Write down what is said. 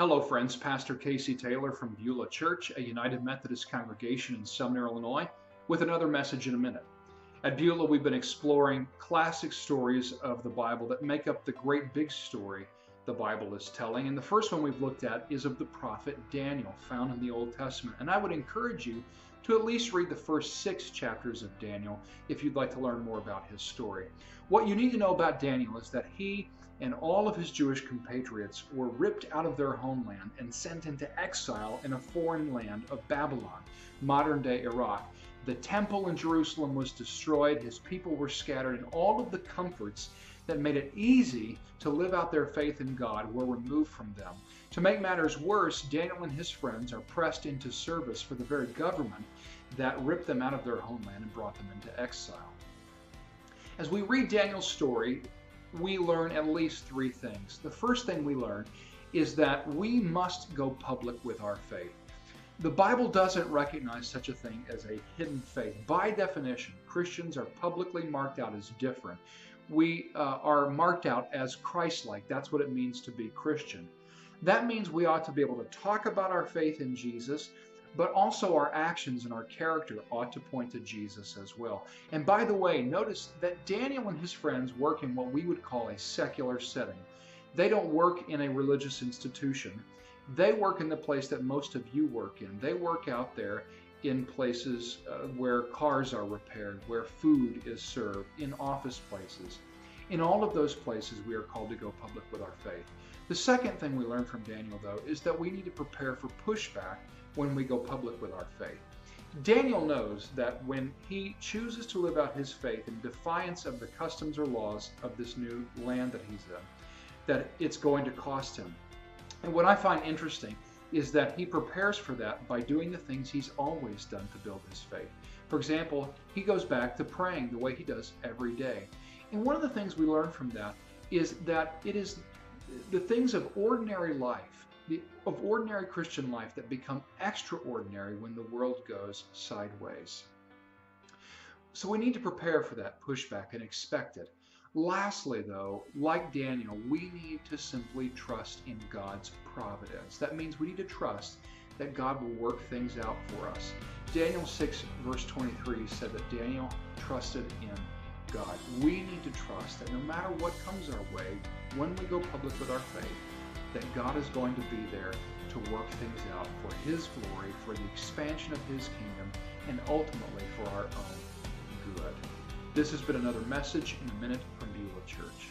Hello, friends. Pastor Casey Taylor from Beulah Church, a United Methodist congregation in Sumner, Illinois, with another message in a minute. At Beulah, we've been exploring classic stories of the Bible that make up the great big story the Bible is telling. And the first one we've looked at is of the prophet Daniel, found in the Old Testament. And I would encourage you to at least read the first 6 chapters of Daniel if you'd like to learn more about his story. What you need to know about Daniel is that he and all of his Jewish compatriots were ripped out of their homeland and sent into exile in a foreign land of Babylon, modern-day Iraq. The temple in Jerusalem was destroyed, his people were scattered, and all of the comforts that made it easy to live out their faith in God were removed from them. To make matters worse, Daniel and his friends are pressed into service for the very government that ripped them out of their homeland and brought them into exile. As we read Daniel's story, we learn at least 3 things. The first thing we learn is that we must go public with our faith. The Bible doesn't recognize such a thing as a hidden faith. By definition, Christians are publicly marked out as different. We are marked out as Christ-like. That's what it means to be Christian. That means we ought to be able to talk about our faith in Jesus, but also our actions and our character ought to point to Jesus as well. And by the way, notice that Daniel and his friends work in what we would call a secular setting. They don't work in a religious institution. They work in the place that most of you work in. They work out there in places where cars are repaired, where food is served, in office places. In all of those places, we are called to go public with our faith. The second thing we learn from Daniel, though, is that we need to prepare for pushback when we go public with our faith. Daniel knows that when he chooses to live out his faith in defiance of the customs or laws of this new land that he's in, that it's going to cost him. And what I find interesting is that he prepares for that by doing the things he's always done to build his faith. For example, he goes back to praying the way he does every day. And one of the things we learn from that is that it is the things of ordinary life, of ordinary Christian life, that become extraordinary when the world goes sideways. So we need to prepare for that pushback and expect it. Lastly, though, like Daniel, we need to simply trust in God's providence. That means we need to trust that God will work things out for us. Daniel 6 verse 23 said that Daniel trusted in God. We need to trust that no matter what comes our way, when we go public with our faith, that God is going to be there to work things out for His glory, for the expansion of His kingdom, and ultimately for our own good. This has been another message in a minute from Beulah Church.